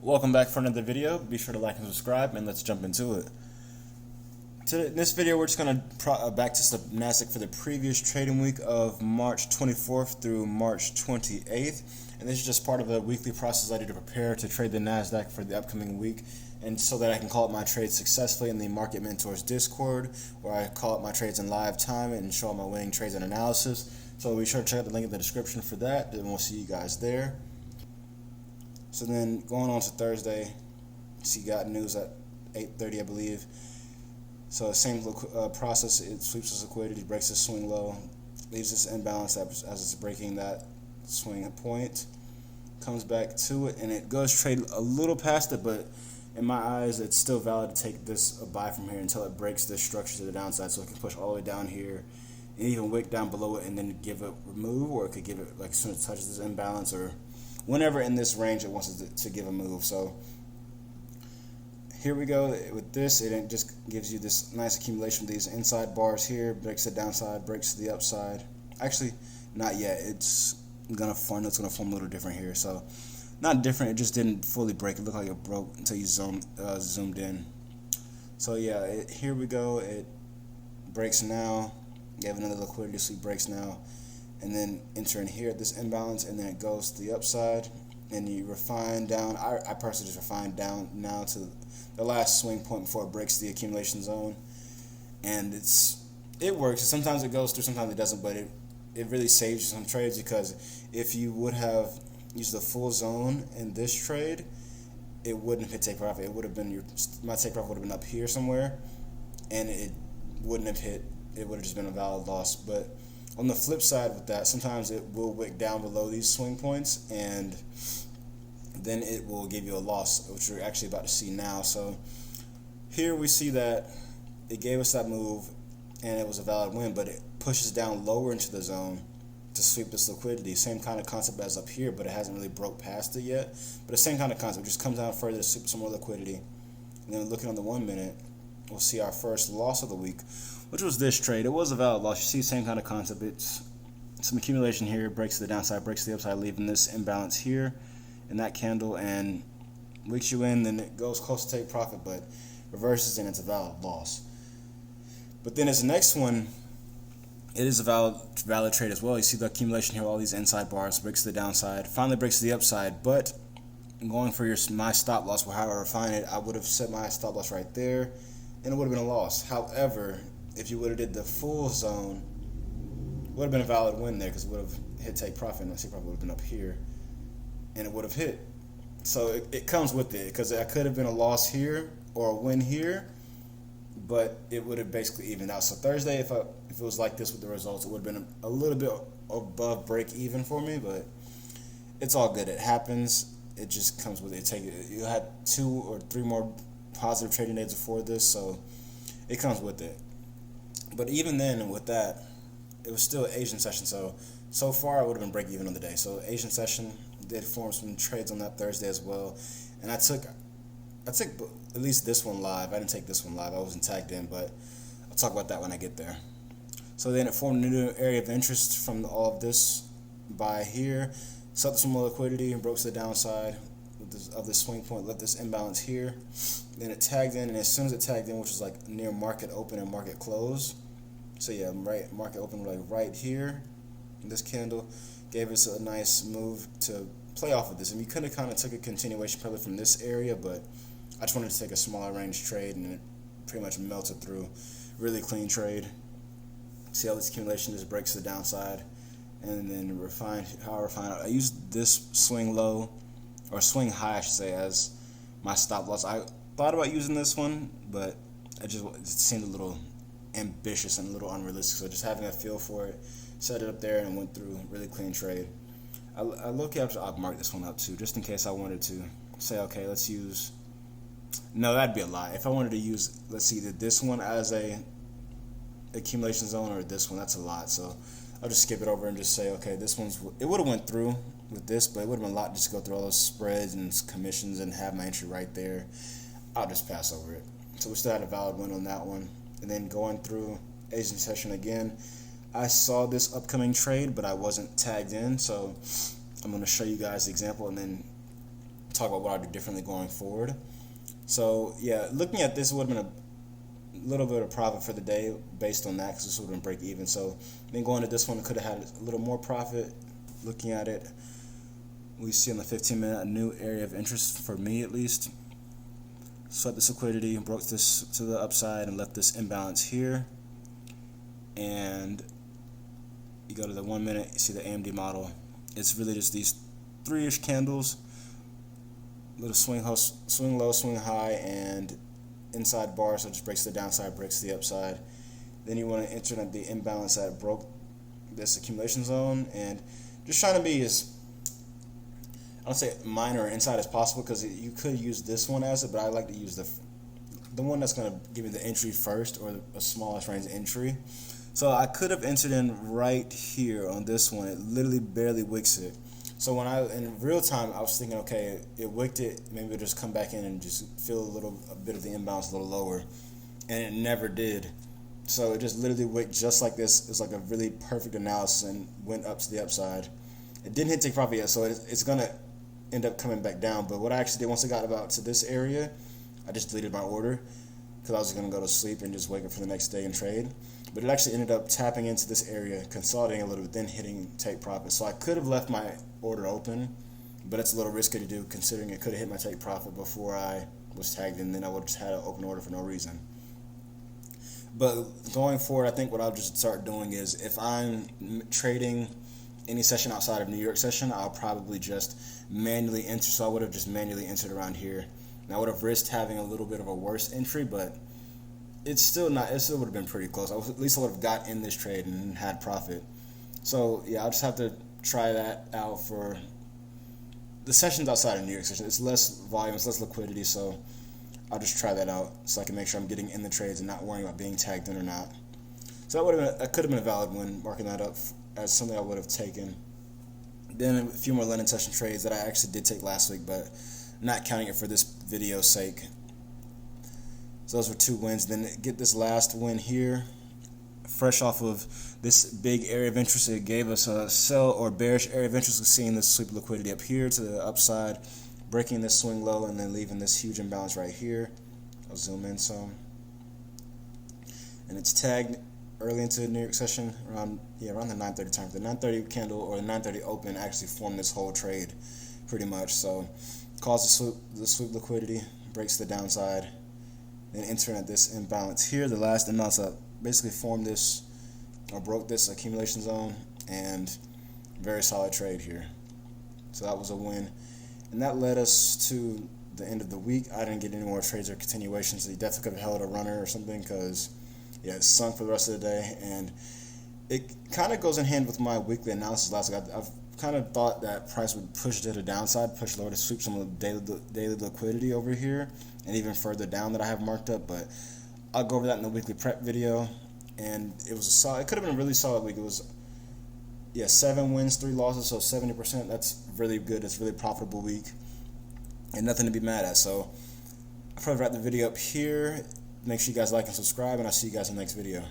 Welcome back for another video. Be sure to like and subscribe, and let's jump into it. In this video, we're just going to backtest the NASDAQ for the previous trading week of March 24th through March 28th. And this is just part of a weekly process I do to prepare to trade the NASDAQ for the upcoming week, and so that I can call up my trades successfully in the Market Mentors Discord, where I call up my trades in live time and show all my winning trades and analysis. So be sure to check out the link in the description for that, and we'll see you guys there. So then going on to Thursday, see got news at 8:30, I believe. So same process, it sweeps this liquidity, breaks this swing low, leaves this imbalance as it's breaking that swing point, comes back to it, and it goes trade a little past it, but in my eyes, it's still valid to take this a buy from here until it breaks this structure to the downside, so it can push all the way down here and even wick down below it and then give it a move, or it could give it, like, as soon as it touches this imbalance, or whenever in this range it wants to give a move. So here we go with this. It just gives you this nice accumulation of these inside bars here, breaks the downside, breaks the upside. Actually, not yet. It's gonna form a little different here. So not different, it just didn't fully break. It looked like it broke until you zoomed in. So yeah, here we go. It breaks now. You have another liquidity sweep, breaks now, and then enter in here at this imbalance, and then it goes to the upside, and you refine down. I personally just refine down now to the last swing point before it breaks the accumulation zone, and it works. Sometimes it goes through, sometimes it doesn't, but it really saves you some trades, because if you would have used the full zone in this trade, it wouldn't have hit take profit. It would have been my take profit would have been up here somewhere, and it wouldn't have hit. It would have just been a valid loss. But on the flip side with that, sometimes it will wick down below these swing points, and then it will give you a loss, which we're actually about to see now. So here we see that it gave us that move, and it was a valid win, but it pushes down lower into the zone to sweep this liquidity. Same kind of concept as up here, but it hasn't really broke past it yet. But the same kind of concept, just comes down further to sweep some more liquidity. And then looking on the 1 minute, we'll see our first loss of the week, which was this trade. It was a valid loss. You see, same kind of concept. It's some accumulation here, breaks the downside, breaks the upside, leaving this imbalance here in that candle, and wicks you in. Then it goes close to take profit, but reverses, and it's a valid loss. But then as the next one, it is a valid trade as well. You see the accumulation here, all these inside bars, breaks the downside, finally breaks the upside, but going for my stop loss, or how I refine it, I would have set my stop loss right there, and it would have been a loss. However, if you would have did the full zone, it would have been a valid win there, because it would have hit take profit, and the take profit would have been up here, and it would have hit. So it comes with it, because it could have been a loss here or a win here, but it would have basically evened out. So Thursday, if it was like this with the results, it would have been a little bit above break even for me, but it's all good. It happens. It just comes with it. You had 2 or 3 more positive trading days before this, so it comes with it. But even then, with that, it was still an Asian session, so far I would have been break even on the day. So Asian session, did form some trades on that Thursday as well, and I took at least this one live. I didn't take this one live. I wasn't tagged in, but I'll talk about that when I get there. So then it formed a new area of interest from all of this buy here, sucked some more liquidity and broke to the downside of this swing point, left this imbalance here. Then it tagged in, and as soon as it tagged in, which was like near market open and market close, so yeah, right, market open like right here, this candle gave us a nice move to play off of this. And we could have kind of took a continuation probably from this area, but I just wanted to take a smaller range trade, and it pretty much melted through. Really clean trade. See how this accumulation just breaks the downside, and then refine how I refine it. I used this swing low, or swing high I should say, as my stop loss. I thought about using this one, but it seemed a little ambitious and a little unrealistic, so just having a feel for it, set it up there, and went through. Really clean trade. I look up to mark this one up too, just in case I wanted to say, okay, let's use. No, that'd be a lie. If I wanted to use, let's see, either this one as a accumulation zone or this one, that's a lot. So I'll just skip it over and just say, okay, it would have went through with this, but it would have been a lot just to go through all those spreads and commissions and have my entry right there. I'll just pass over it. So we still had a valid win on that one. And then going through Asian session again, I saw this upcoming trade, but I wasn't tagged in, so I'm going to show you guys the example and then talk about what I do differently going forward. So yeah, looking at this would have been a little bit of profit for the day based on that, because this would have been break even. So then going to this one, could have had a little more profit. Looking at it, we see on the 15-minute a new area of interest for me at least. Swept this liquidity, broke this to the upside, and left this imbalance here. And you go to the 1 minute, you see the AMD model. It's really just these three-ish candles, little swing low, swing high, and inside bar, so it just breaks the downside, breaks the upside. Then you want to enter the imbalance that broke this accumulation zone, and just trying to be as, I don't say minor or inside as possible, because you could use this one as it, but I like to use the one that's going to give me the entry first, or the smallest range entry. So I could have entered in right here on this one. It literally barely wicks it. So when in real time, I was thinking, okay, it wicked it, maybe it'll just come back in and just feel a bit of the imbalance a little lower, and it never did. So it just literally wicked just like this. It's like a really perfect analysis and went up to the upside. It didn't hit take profit yet, so it's gonna end up coming back down. But what I actually did once it got about to this area, I just deleted my order because I was gonna go to sleep and just wake up for the next day and trade. But it actually ended up tapping into this area, consolidating a little bit, then hitting take profit. So I could have left my order open, but it's a little risky to do considering it could have hit my take profit before I was tagged in, then I would have just had an open order for no reason. But going forward, I think what I'll just start doing is, if I'm trading any session outside of New York session, I'll probably just manually enter. So I would have just manually entered around here. And I would have risked having a little bit of a worse entry, but it still would have been pretty close. At least I would have got in this trade and had profit. So yeah, I'll just have to try that out for the sessions outside of New York session. It's less volume, it's less liquidity, so I'll just try that out so I can make sure I'm getting in the trades and not worrying about being tagged in or not. So that could have been a valid one, marking that up as something I would have taken. Then a few more London session trades that I actually did take last week, but not counting it for this video's sake. So those were 2 wins. Then get this last win here, fresh off of this big area of interest. It gave us a sell or bearish area of interest. We're seeing this sweep liquidity up here to the upside, breaking this swing low, and then leaving this huge imbalance right here. I'll zoom in some. And it's tagged early into the New York session around the 9:30 time. The 9:30 candle or the 9:30 open actually formed this whole trade pretty much. So caused the sweep liquidity, breaks the downside, then entering at this imbalance here, the last imbalance that basically formed this or broke this accumulation zone, and very solid trade here. So that was a win. And that led us to the end of the week. I didn't get any more trades or continuations. So you definitely could have held a runner or something, because yeah, it sunk for the rest of the day. And it kind of goes in hand with my weekly analysis last week. I've kind of thought that price would push to the downside, push lower to sweep some of the daily liquidity over here and even further down that I have marked up. But I'll go over that in the weekly prep video. And it was it could have been a really solid week. It was 7 wins, 3 losses, so 70%. That's really good. It's a really profitable week and nothing to be mad at. So I'll probably wrap the video up here. Make sure you guys like and subscribe, and I'll see you guys in the next video.